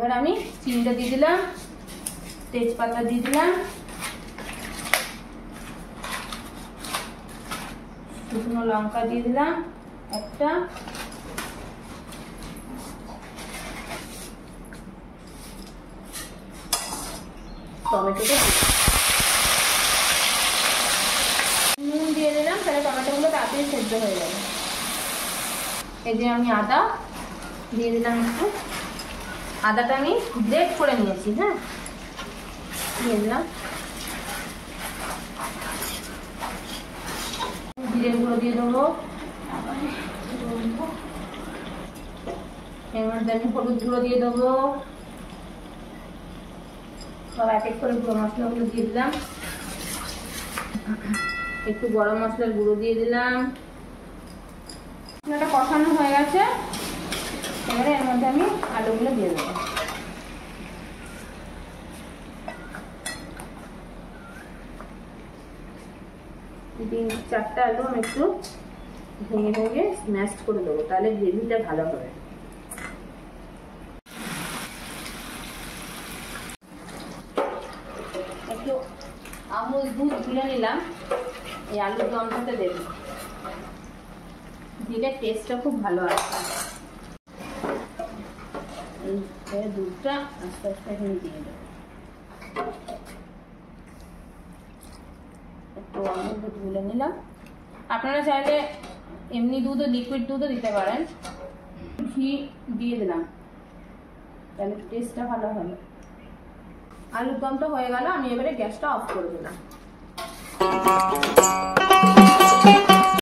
এবার আমি চিনিটা দিয়ে দিলাম, তেজপাতা দিয়ে দিলাম, শুকনো লঙ্কা দিয়ে দিলাম একটা, টমেটোটা নুন দিয়ে দিলাম, তাহলে টমেটোগুলো তাড়াতাড়ি সেদ্ধ হয়ে যাবে। এই যে আমি আদা দিয়ে দিলাম একটু, আদাটা আমি গ্রেট করে নিয়েছি। হ্যাঁ, দিয়ে দিলাম, জিরের গুঁড়ো দিয়ে দেবো, এর মধ্যে আমি হলুদ গুঁড়ো দিয়ে দেবো, সব এক এক করে গুঁড়ো মশলাগুলো দিয়ে দিলাম, একটু গরম মশলার গুঁড়ো দিয়ে দিলাম। মশলাটা কষানো হয়ে গেছে, এবারে এর মধ্যে আমি আলুগুলো দিয়ে দেবো। তিন চারটা আলু আমি একটু ভেঙে ভেঙে স্ম্যাশ করে দেবো, তাহলে গ্রেভিটা ভালো হবে। একটু আমুল দুধ গুলে নিলাম, এই আলুর দমটাতে দেবো, দিলে টেস্টটা খুব ভালো আসবে। এই দুধটা আস্তে আস্তে এখানে দিয়ে দেবো, একটু আমুল দুধ গুলে নিলাম। আপনারা চাইলে এমনি দুধও, লিকুইড দুধও দিতে পারেন। ঘি দিয়ে দিলাম, তাহলে টেস্টটা ভালো হবে। আলুর দমটা হয়ে গেল, আমি এবারে গ্যাসটা অফ করে দিলাম।